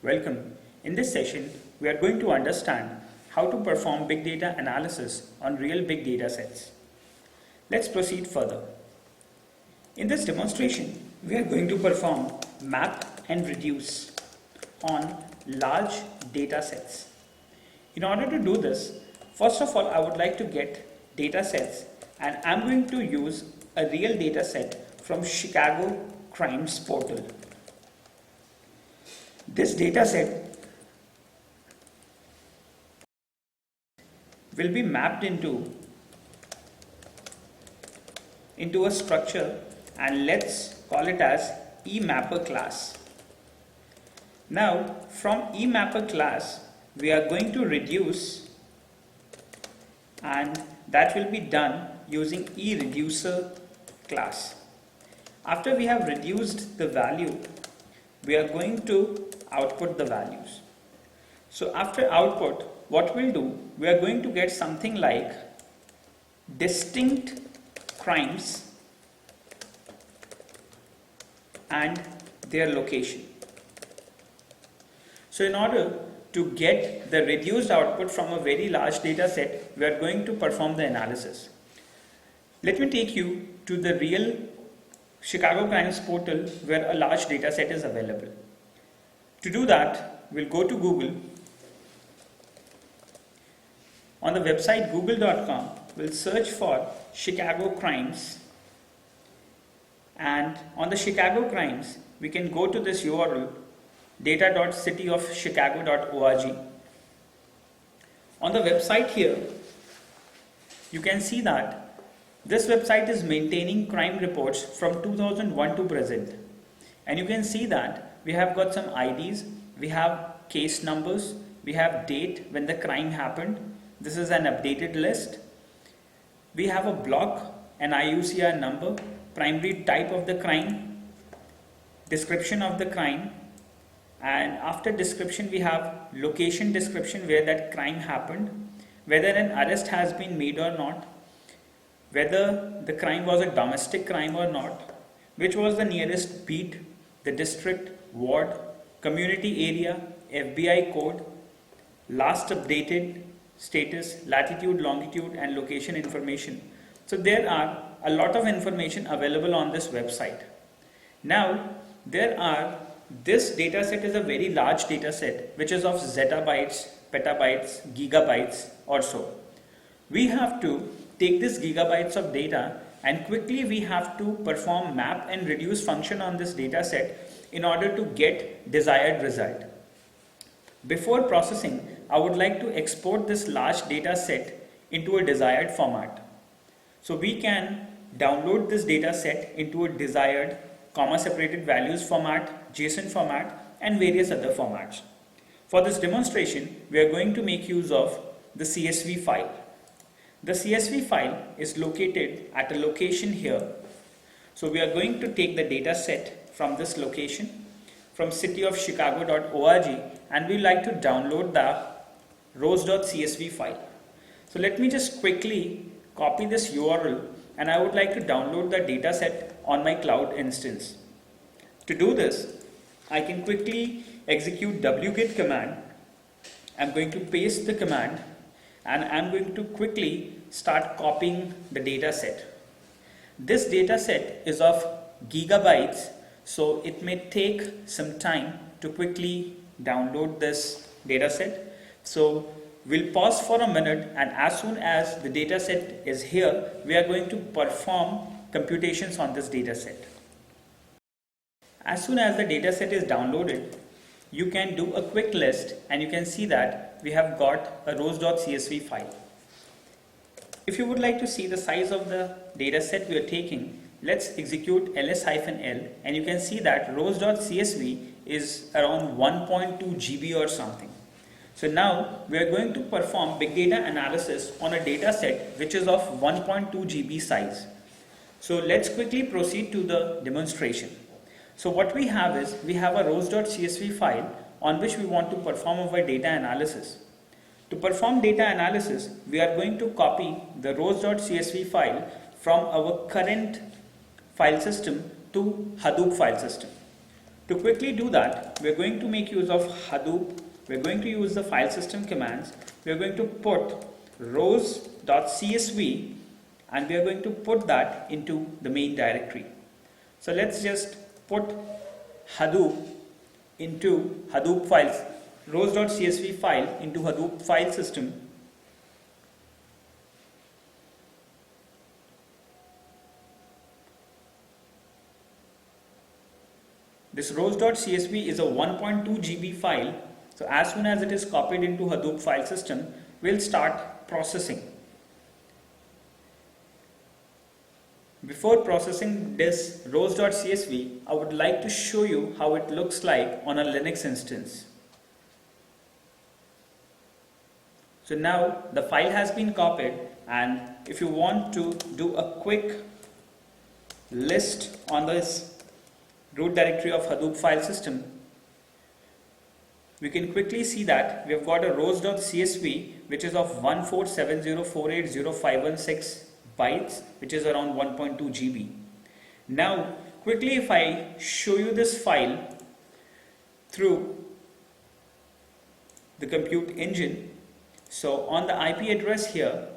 Welcome. In this session, we are going to understand how to perform big data analysis on real big data sets. Let's proceed further. In this demonstration, we are going to perform map and reduce on large data sets. In order to do this, first of all, I would like to get data sets, and I'm going to use a real data set from Chicago Crimes portal. This data set will be mapped into a structure, and let's call it as eMapper class. Now from eMapper class we are going to reduce, and that will be done using eReducer class. After we have reduced the value, we are going to output the values. So after output, what we'll do, we are going to get something like distinct crimes and their location. So in order to get the reduced output from a very large data set, we are going to perform the analysis. Let me take you to the real Chicago Crimes portal where a large data set is available. To do that, we'll go to Google. On the website google.com, we'll search for Chicago Crimes, and on the Chicago Crimes, we can go to this URL data.cityofchicago.org. On the website here, you can see that this website is maintaining crime reports from 2001 to present, and you can see that we have got some IDs, we have case numbers, we have date when the crime happened. This is an updated list. We have a block, an IUCR number, primary type of the crime, description of the crime, and after description we have location description where that crime happened, whether an arrest has been made or not, whether the crime was a domestic crime or not, which was the nearest beat, the district, ward, community area, FBI code, last updated status, latitude, longitude, and location information. So there are a lot of information available on this website. Now this data set is a very large data set which is of zettabytes, petabytes, gigabytes or so. We have to take this gigabytes of data, and quickly we have to perform map and reduce function on this data set in order to get desired result. Before processing, I would like to export this large data set into a desired format. So we can download this data set into a desired comma separated values format, JSON format, and various other formats. For this demonstration, we are going to make use of the CSV file. The CSV file is located at a location here. So we are going to take the data set from this location, from cityofchicago.org, and we like to download the rows.csv file. So let me just quickly copy this URL, and I would like to download the data set on my cloud instance. To do this, I can quickly execute wget command. I'm going to paste the command, and I'm going to quickly start copying the data set. This data set is of gigabytes, so it may take some time to quickly download this data set. So we'll pause for a minute, and as soon as the data set is here, we are going to perform computations on this data set. As soon as the data set is downloaded, you can do a quick list, and you can see that we have got a rows.csv file. If you would like to see the size of the data set we are taking, let's execute ls-l, and you can see that rows.csv is around 1.2 GB or something. So now we are going to perform big data analysis on a data set which is of 1.2 GB size. So let's quickly proceed to the demonstration. So what we have is, we have a rows.csv file on which we want to perform our data analysis. To perform data analysis, we are going to copy the rows.csv file from our current file system to Hadoop file system. To quickly do that, we're going to make use of Hadoop. We're going to use the file system commands. We're going to put rows.csv and we are going to put that into the main directory. So let's just put Hadoop into Hadoop files, rows.csv file into Hadoop file system. This rows.csv is a 1.2 GB file. So as soon as it is copied into Hadoop file system, we'll start processing. Before processing this rows.csv, I would like to show you how it looks like on a Linux instance. So now the file has been copied, and if you want to do a quick list on this root directory of Hadoop file system, we can quickly see that we have got a rows.csv which is of 14704805516 bytes, which is around 1.2 GB. Now quickly, if I show you this file through the compute engine, so on the IP address here,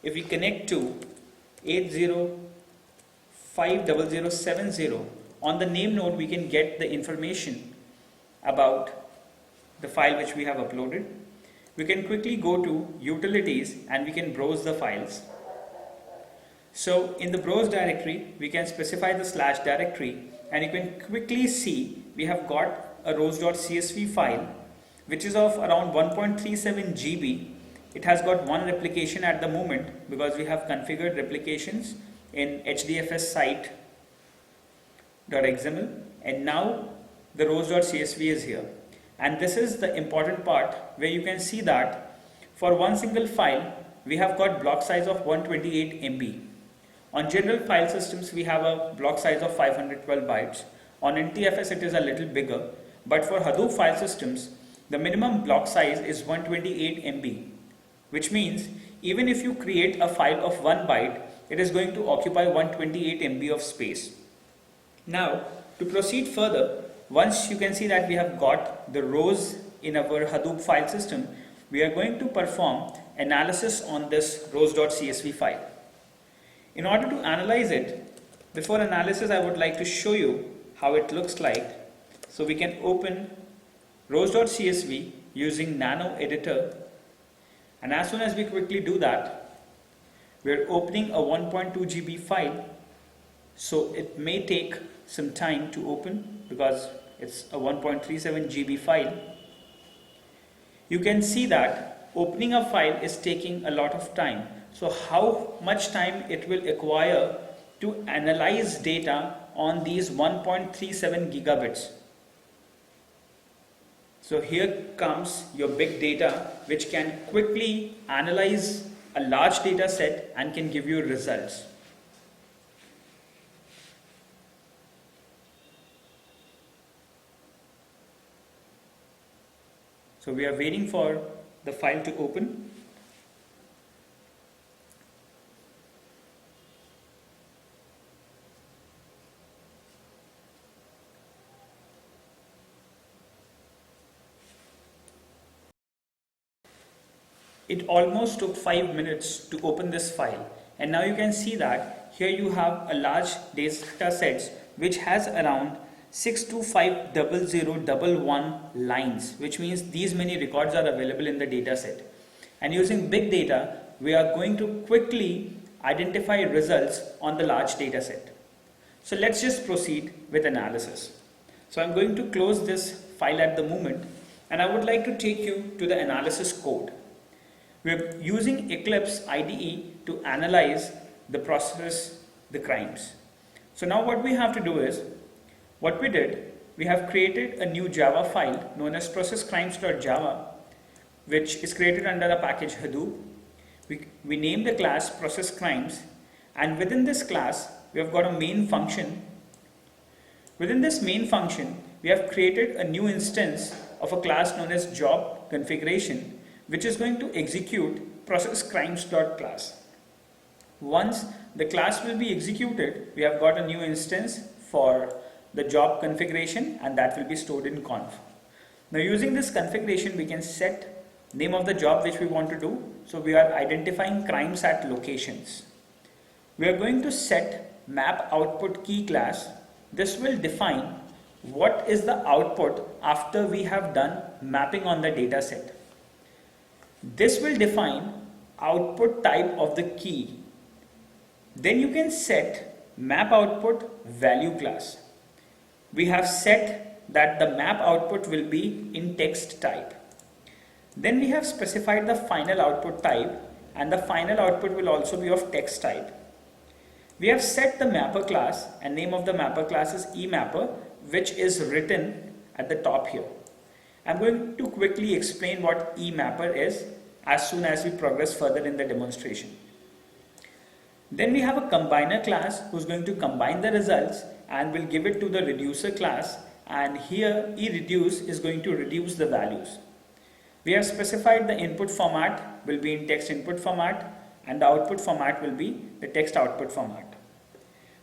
if we connect to 805070, on the name node we can get the information about the file which we have uploaded. We can quickly go to utilities and we can browse the files. So in the browse directory, we can specify the slash directory and you can quickly see we have got a rows.csv file which is of around 1.37 GB. It has got one replication at the moment because we have configured replications in HDFS site.xml, and now the rows.csv is here. And this is the important part where you can see that for one single file we have got block size of 128 MB. On general file systems we have a block size of 512 bytes. On NTFS it is a little bigger, but for Hadoop file systems the minimum block size is 128 MB, which means even if you create a file of 1 byte, it is going to occupy 128 MB of space. Now to proceed further, once you can see that we have got the rows in our Hadoop file system, we are going to perform analysis on this rows.csv file. In order to analyze it, before analysis I would like to show you how it looks like. So we can open rows.csv using nano editor, and as soon as we quickly do that, we are opening a 1.2 GB file. So it may take some time to open because it's a 1.37 GB file. You can see that opening a file is taking a lot of time. So how much time it will acquire to analyze data on these 1.37 gigabits. So here comes your big data, which can quickly analyze a large data set and can give you results. So we are waiting for the file to open. It almost took 5 minutes to open this file, and now you can see that here you have a large data set which has around 6250011 lines, which means these many records are available in the data set. And using big data, we are going to quickly identify results on the large data set. So let's just proceed with analysis. So I'm going to close this file at the moment, and I would like to take you to the analysis code. We're using Eclipse IDE to analyze the process, the crimes. So now what we have to do is, what we did, we have created a new Java file known as processcrimes.java, which is created under a package Hadoop. We named the class processcrimes, and within this class we have got a main function. Within this main function, we have created a new instance of a class known as job configuration, which is going to execute processcrimes.class. Once the class will be executed, we have got a new instance for the job configuration, and that will be stored in conf. Now using this configuration, we can set name of the job which we want to do. So we are identifying crimes at locations. We are going to set map output key class. This will define what is the output after we have done mapping on the data set. This will define output type of the key. Then you can set map output value class. We have set that the map output will be in text type. Then we have specified the final output type, and the final output will also be of text type. We have set the mapper class, and name of the mapper class is eMapper, which is written at the top here. I'm going to quickly explain what eMapper is as soon as we progress further in the demonstration. Then we have a combiner class who's going to combine the results and will give it to the reducer class, and here eReduce is going to reduce the values. We have specified the input format will be in text input format, and the output format will be the text output format.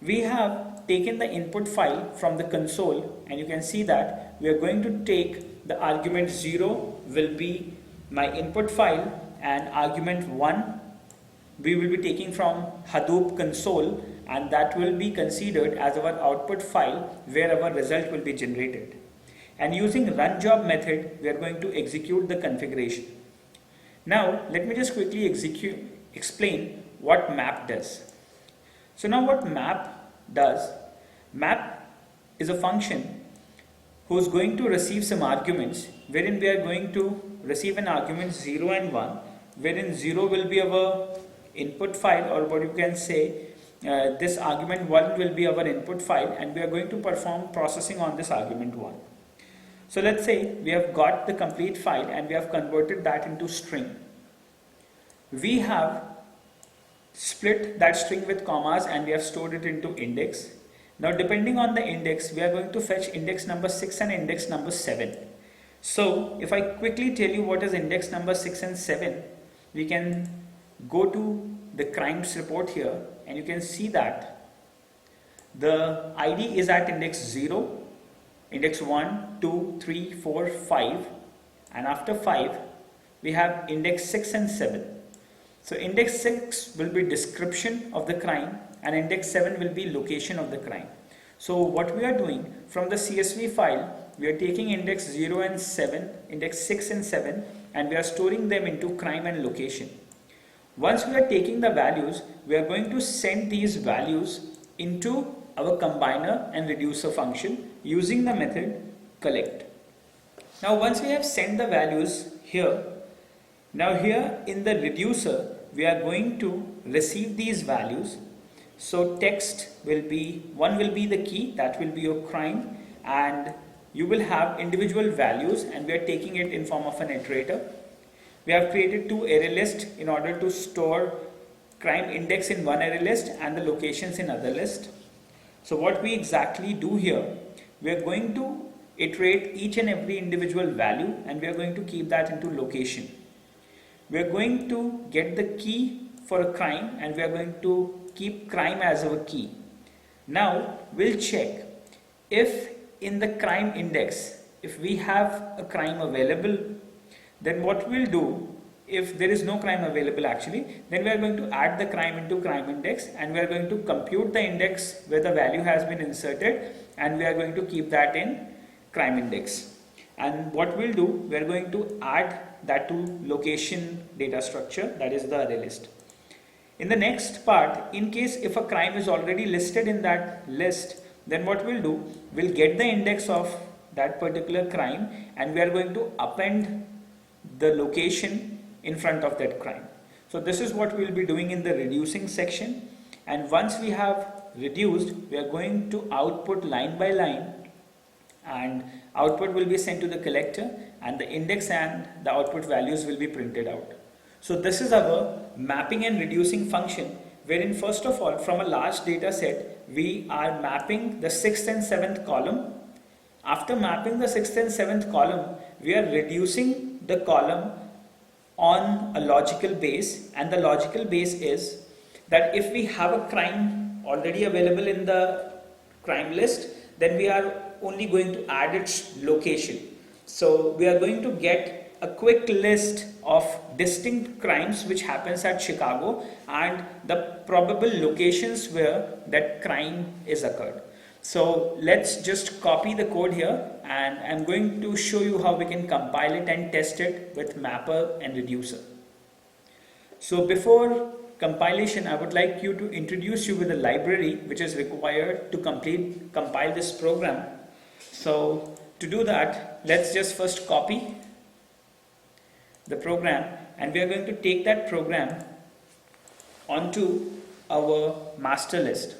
We have taken the input file from the console, and you can see that we are going to take the argument 0 will be my input file, and argument 1 we will be taking from Hadoop console, and that will be considered as our output file where our result will be generated. And using run job method, we are going to execute the configuration. Now let me just quickly explain what map does. So now what map does, map is a function who is going to receive some arguments, wherein we are going to receive an argument 0 and 1, wherein 0 will be our input file, or what you can say, this argument 1 will be our input file, and we are going to perform processing on this argument 1. So let's say we have got the complete file and we have converted that into string. We have split that string with commas and we have stored it into index. Now depending on the index, we are going to fetch index number 6 and index number 7. So if I quickly tell you what is index number 6 and 7, we can go to the crimes report here, and you can see that the ID is at index 0, index 1, 2, 3, 4, 5, and after 5 we have index 6 and 7. So index 6 will be description of the crime, and index 7 will be location of the crime. So what we are doing, from the CSV file, we are taking index 0 and 7, index 6 and 7, and we are storing them into crime and location. Once we are taking the values, we are going to send these values into our combiner and reducer function using the method collect. Now once we have sent the values here, now here in the reducer we are going to receive these values. So text will be, 1 will be the key, that will be your crime, and you will have individual values, and we are taking it in form of an iterator. We have created 2 array lists in order to store crime index in one array list and the locations in other list. So what we exactly do here, we are going to iterate each and every individual value, and we are going to keep that into location. We are going to get the key for a crime, and we are going to keep crime as our key. Now we'll check if in the crime index, if we have a crime available, then what we'll do, if there is no crime available actually, then we are going to add the crime into crime index, and we are going to compute the index where the value has been inserted, and we are going to keep that in crime index. And what we'll do, we are going to add that to location data structure, that is the array list. In the next part, in case if a crime is already listed in that list, then what we'll do, we'll get the index of that particular crime, and we are going to append the location in front of that crime. So this is what we'll be doing in the reducing section, and once we have reduced, we are going to output line by line, and output will be sent to the collector, and the index and the output values will be printed out. So this is our mapping and reducing function, wherein first of all, from a large data set, we are mapping the 6th and 7th column. After mapping the 6th and 7th column, we are reducing the column on a logical base, and the logical base is that if we have a crime already available in the crime list, then we are only going to add its location. So we are going to get a quick list of distinct crimes which happens at Chicago and the probable locations where that crime is occurred. So let's just copy the code here, and I'm going to show you how we can compile it and test it with mapper and reducer. So before compilation, I would like you to introduce you with a library which is required to compile this program. So to do that, let's just first copy the program, and we are going to take that program onto our master list.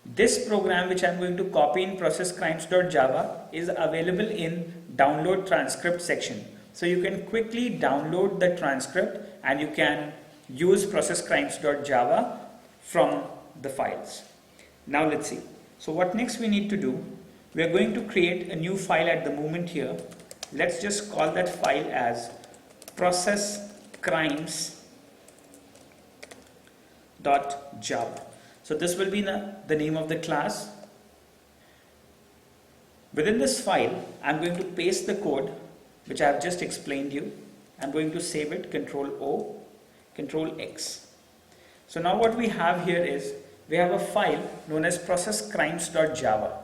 This program which I am going to copy in processcrimes.java is available in download transcript section. So you can quickly download the transcript and you can use processcrimes.java from the files. Now let's see. So what next we need to do? We are going to create a new file at the moment here. Let's just call that file as processcrimes.java. So this will be the name of the class. Within this file, I'm going to paste the code which I have just explained you. I'm going to save it, Control O, Control X. So now what we have here is, we have a file known as processcrimes.java.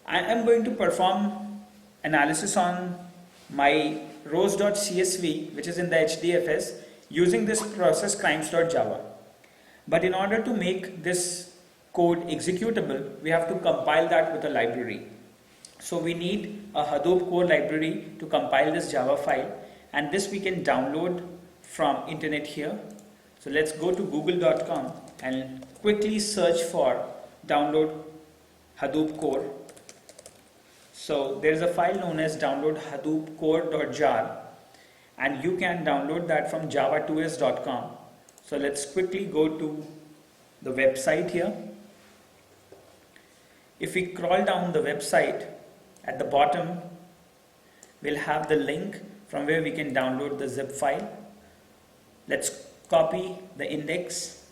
I am going to perform analysis on my rows.csv, which is in the HDFS, using this processcrimes.java. But in order to make this code executable, we have to compile that with a library. So we need a Hadoop core library to compile this Java file, and this we can download from internet here. So let's go to google.com and quickly search for download Hadoop core. So there is a file known as download Hadoop core.jar, and you can download that from java2s.com. So let's quickly go to the website here. If we crawl down the website, at the bottom we'll have the link from where we can download the zip file. Let's copy the index,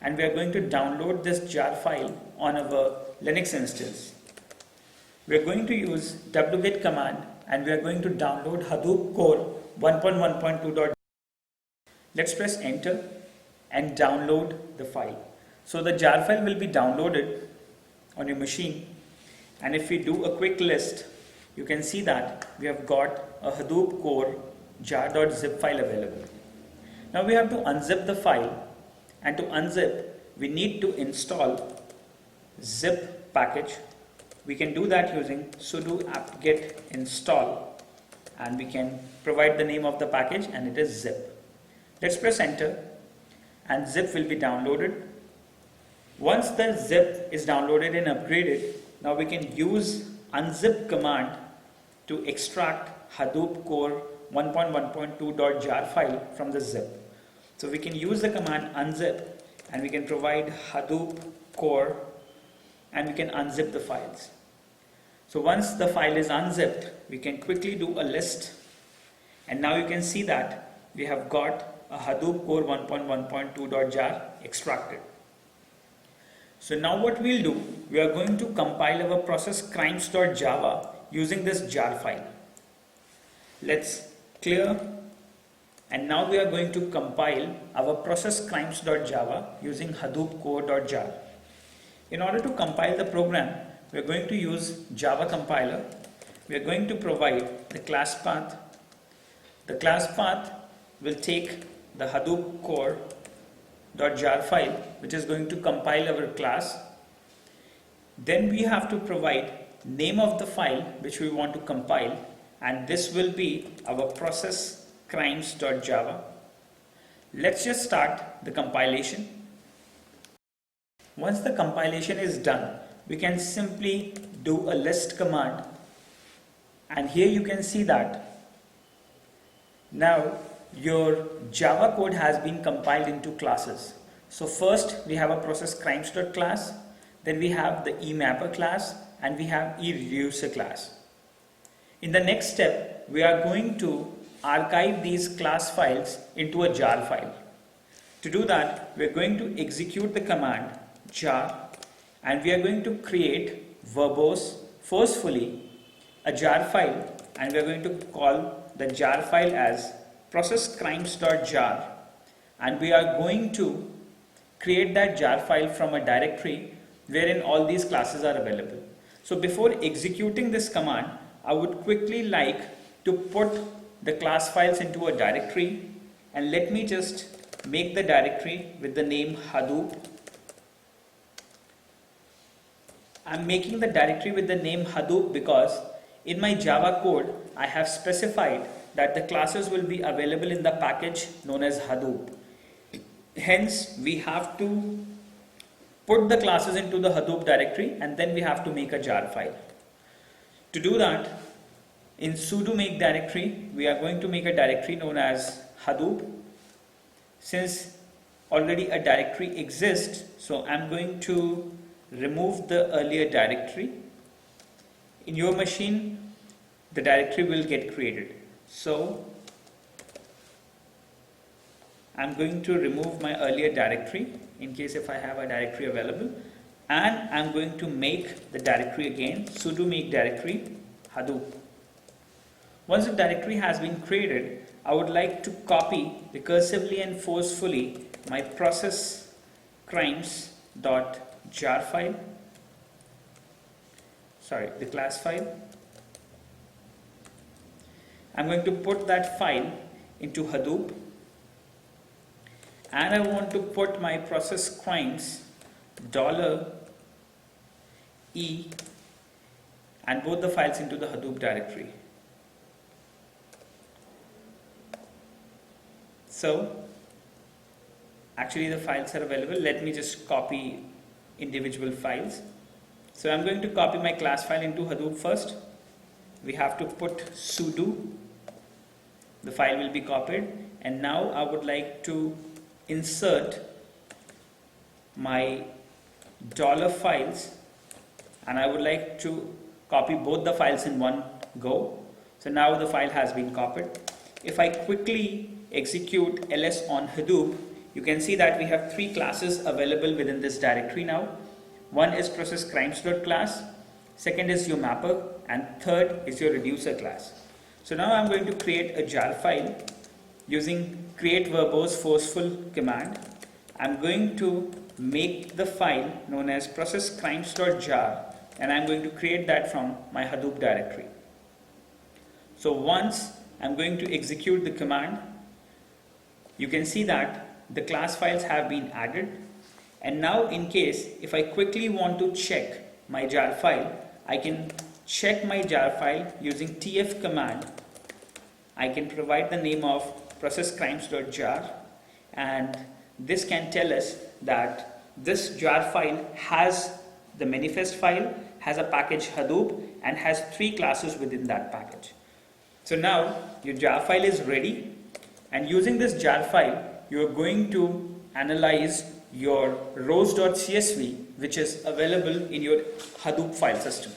and we are going to download this jar file on our Linux instance. We are going to use wget command, and we are going to download Hadoop core 1.1.2. Let's press enter and download the file. So the jar file will be downloaded on your machine, and if we do a quick list, you can see that we have got a Hadoop core jar.zip file available. Now we have to unzip the file, and to unzip we need to install zip package. We can do that using sudo apt-get install, and we can provide the name of the package, and it is zip. Let's press enter and zip will be downloaded. Once the zip is downloaded and upgraded, now we can use unzip command to extract Hadoop core 1.1.2.jar file from the zip. So we can use the command unzip, and we can provide Hadoop core, and we can unzip the files. So once the file is unzipped, we can quickly do a list, and now you can see that we have got a Hadoop core 1.1.2.jar extracted. So now what we'll do, we are going to compile our processcrimes.java using this jar file. Let's clear, and now we are going to compile our processcrimes.java using Hadoop core.jar. In order to compile the program, we are going to use Java compiler. We are going to provide the class path. The class path will take the Hadoop core.jar file, which is going to compile our class. Then we have to provide name of the file which we want to compile, and this will be our processcrimes.java. Let's just start the compilation. Once the compilation is done, we can simply do a list command, and here you can see that now your Java code has been compiled into classes. So first we have a processcrimes.class, then we have the emapper class, and we have eReducer class. In the next step, we are going to archive these class files into a jar file. To do that, we are going to execute the command jar, and we are going to create verbose, forcefully, a jar file, and we are going to call the jar file as processcrimes.jar, and we are going to create that jar file from a directory wherein all these classes are available. So before executing this command, I would quickly like to put the class files into a directory, and let me just make the directory with the name Hadoop. I'm making the directory with the name Hadoop because in my Java code I have specified that the classes will be available in the package known as Hadoop. Hence, we have to put the classes into the Hadoop directory and then we have to make a jar file. To do that, in sudo make directory, we are going to make a directory known as Hadoop. Since already a directory exists, so I'm going to remove the earlier directory. In your machine, the directory will get created. So I'm going to remove my earlier directory in case if I have a directory available, and I'm going to make the directory again, sudo make directory Hadoop. Once the directory has been created, I would like to copy recursively and forcefully my processcrimes.jar file, the class file. I'm going to put that file into Hadoop, and I want to put my processcrimes $e and both the files into the Hadoop directory. So actually the files are available. Let me just copy individual files. So I'm going to copy my class file into Hadoop first. We have to put sudo. The file will be copied, and now I would like to insert my $files, and I would like to copy both the files in one go. So now the file has been copied. If I quickly execute ls on Hadoop, you can see that we have three classes available within this directory now. One is processcrimes.class, second is your mapper, and third is your reducer class. So now I'm going to create a jar file using create verbose forceful command. I'm going to make the file known as processcrimes.jar, and I'm going to create that from my Hadoop directory. So once I'm going to execute the command, you can see that the class files have been added, and now in case if I quickly want to check my jar file, I can check my jar file using tf command. I can provide the name of processcrimes.jar, and this can tell us that this jar file has the manifest file, has a package Hadoop, and has three classes within that package. So now your jar file is ready, and using this jar file you are going to analyze your rows.csv, which is available in your Hadoop file system.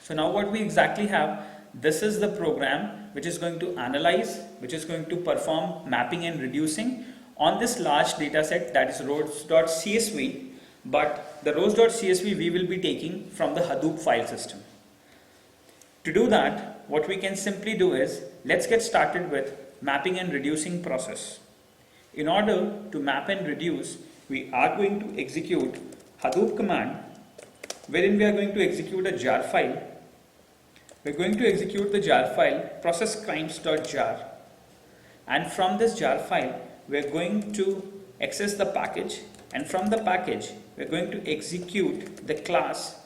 So now what we exactly have, this is the program which is going to analyze, which is going to perform mapping and reducing on this large data set, that is rows.csv, but the rows.csv we will be taking from the Hadoop file system. To do that, what we can simply do is, let's get started with mapping and reducing process. In order to map and reduce, we are going to execute Hadoop command, wherein we are going to execute a jar file. We're going to execute the jar file processcrimes.jar, and from this jar file we're going to access the package, and from the package we're going to execute the class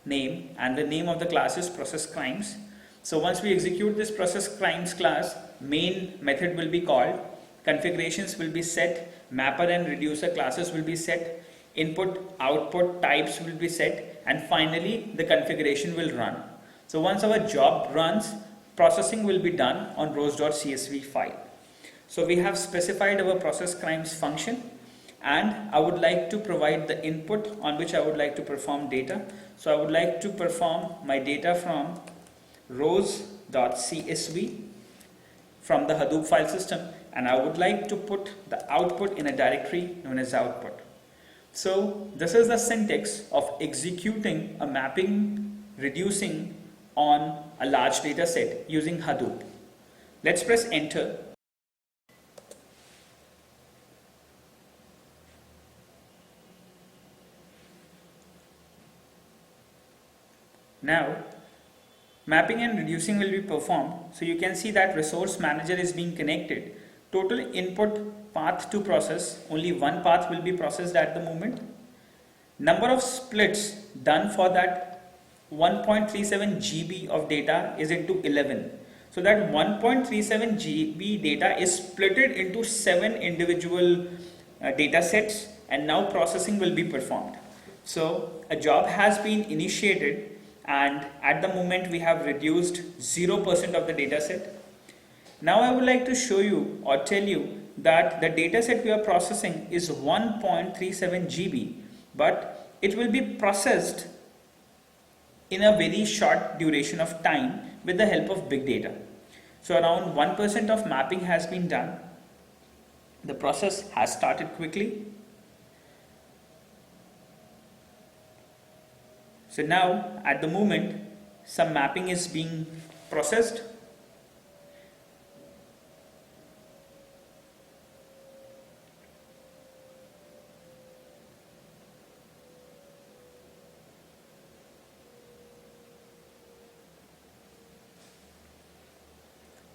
name, and the name of the class is processcrimes. So once we execute this processcrimes class, main method will be called, configurations will be set, mapper and reducer classes will be set, input output types will be set, and finally the configuration will run. So once our job runs, processing will be done on rows.csv file. So we have specified our processcrimes function, and I would like to provide the input on which I would like to perform data. So I would like to perform my data from rows.csv from the Hadoop file system, and I would like to put the output in a directory known as output. So this is the syntax of executing a mapping reducing on a large data set using Hadoop. Let's press enter. Now mapping and reducing will be performed. So you can see that resource manager is being connected. Total input path to process, only one path will be processed at the moment. Number of splits done for that 1.37 GB of data is into 11. So that 1.37 GB data is splitted into 7 individual data sets, and now processing will be performed. So a job has been initiated, and at the moment we have reduced 0% of the data set. Now I would like to show you or tell you that the data set we are processing is 1.37 GB, but it will be processed in a very short duration of time with the help of big data. So around 1% of mapping has been done. The process has started quickly. So now at the moment some mapping is being processed.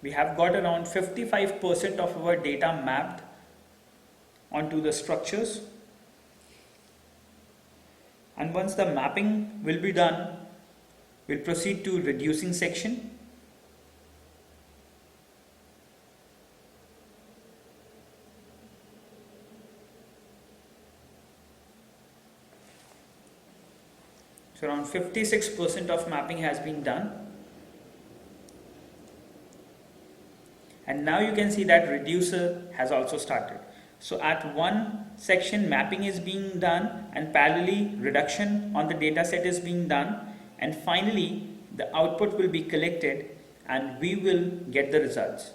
We have got around 55% of our data mapped onto the structures. And once the mapping will be done, we'll proceed to reducing section. So around 56% of mapping has been done. And now you can see that reducer has also started. So at one section mapping is being done, and parallelly reduction on the data set is being done, and finally the output will be collected and we will get the results.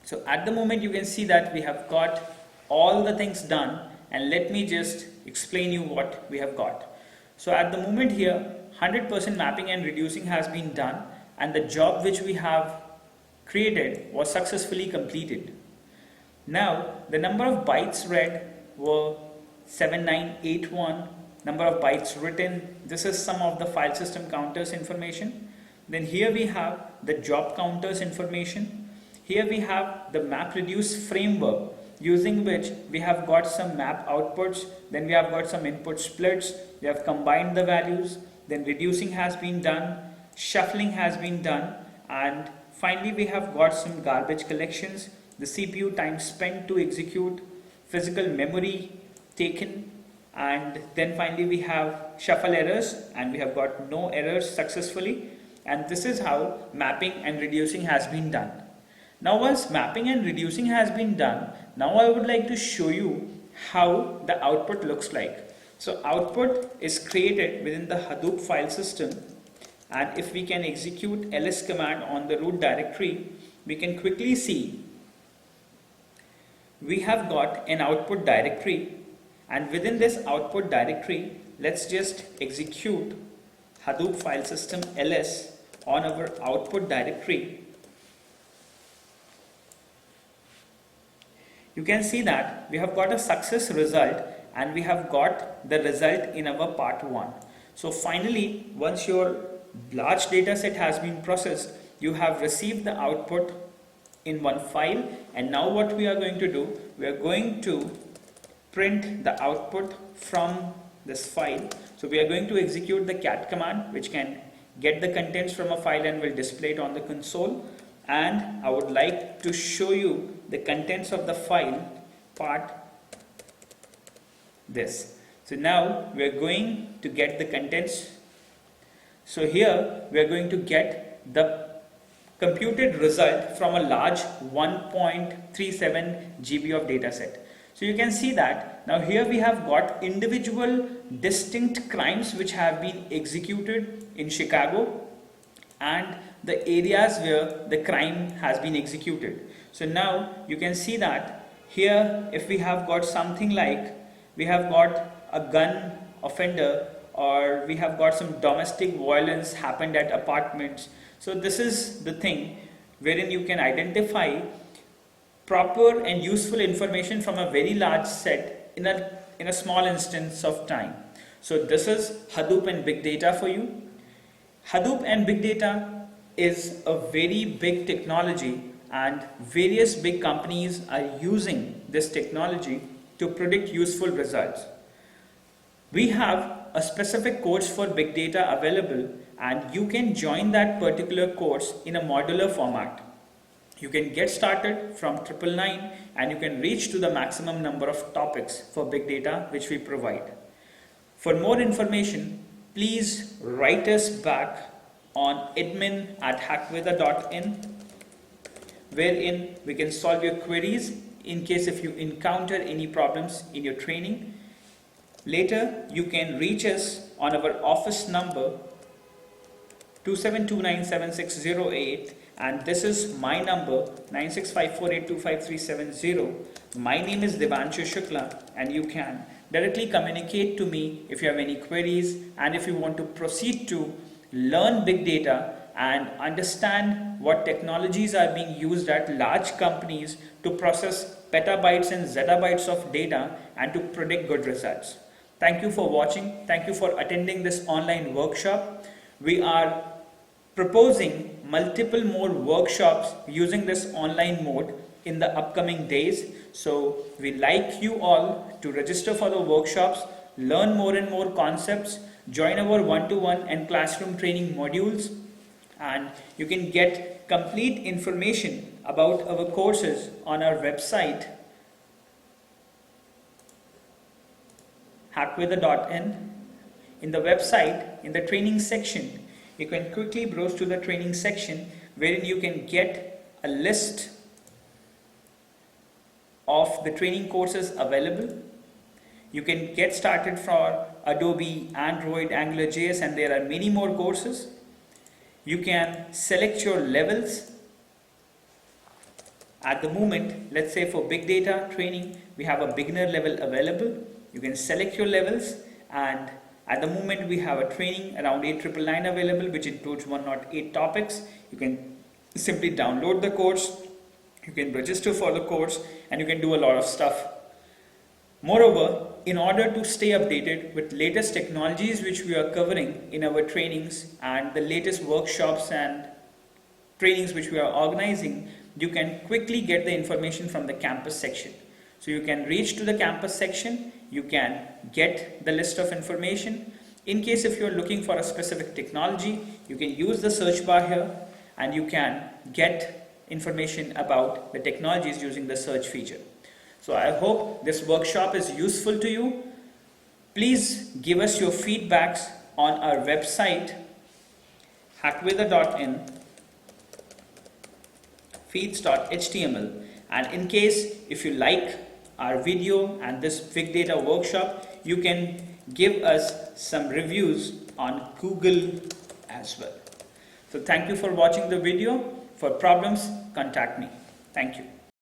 So at the moment you can see that we have got all the things done, and let me just explain you what we have got. So at the moment here 100% mapping and reducing has been done, and the job which we have created was successfully completed. Now the number of bytes read were 7981, number of bytes written, this is some of the file system counters information. Then here we have the job counters information. Here we have the map reduce framework, using which we have got some map outputs, then we have got some input splits, we have combined the values, then reducing has been done, shuffling has been done, and finally we have got some garbage collections, the CPU time spent to execute, physical memory taken, and then finally we have shuffle errors, and we have got no errors successfully. And this is how mapping and reducing has been done. Now once mapping and reducing has been done, now I would like to show you how the output looks like. So output is created within the Hadoop file system, and if we can execute ls command on the root directory, we can quickly see we have got an output directory, and within this output directory let's just execute Hadoop file system ls on our output directory. You can see that we have got a success result, and we have got the result in our part 1. So finally, once your large data set has been processed, you have received the output in one file, and now what we are going to do, we are going to print the output from this file. So we are going to execute the cat command, which can get the contents from a file and will display it on the console. And I would like to show you the contents of the file part this. So now we are going to get the contents. So here we are going to get the computed result from a large 1.37 GB of data set. So you can see that now here we have got individual distinct crimes which have been executed in Chicago, and the areas where the crime has been executed. So now you can see that here if we have got something like we have got a gun offender, or we have got some domestic violence happened at apartments. So this is the thing wherein you can identify proper and useful information from a very large set in a small instance of time. So this is Hadoop and big data for you. Hadoop and big data is a very big technology, and various big companies are using this technology to predict useful results. We have a specific course for big data available, and you can join that particular course in a modular format. You can get started from 999 and you can reach to the maximum number of topics for big data which we provide. For more information, please write us back on admin@hackweather.in, wherein we can solve your queries in case if you encounter any problems in your training. Later, you can reach us on our office number 27297608, and this is my number 9654825370. My name is Devanshu Shukla, and you can directly communicate to me if you have any queries, and if you want to proceed to learn big data and understand what technologies are being used at large companies to process petabytes and zettabytes of data and to predict good results. Thank you for watching. Thank you for attending this online workshop. We are proposing multiple more workshops using this online mode in the upcoming days. So we like you all to register for the workshops, learn more and more concepts, join our one-to-one and classroom training modules, and you can get complete information about our courses on our website hackweather.in. In the website, in the training section, you can quickly browse to the training section wherein you can get a list of the training courses available. You can get started for Adobe, Android, AngularJS, and there are many more courses. You can select your levels. At the moment, let's say for big data training, we have a beginner level available. You can select your levels, and at the moment we have a training around 8999 available, which includes 108 topics. You can simply download the course, you can register for the course, and you can do a lot of stuff. Moreover, in order to stay updated with latest technologies which we are covering in our trainings and the latest workshops and trainings which we are organizing, you can quickly get the information from the campus section. So you can reach to the campus section, you can get the list of information. In case if you are looking for a specific technology, you can use the search bar here and you can get information about the technologies using the search feature. So I hope this workshop is useful to you. Please give us your feedbacks on our website hackweather.in, feeds.html, and in case if you like our video and this big data workshop, you can give us some reviews on Google as well. So thank you for watching the video. For problems, contact me. Thank you.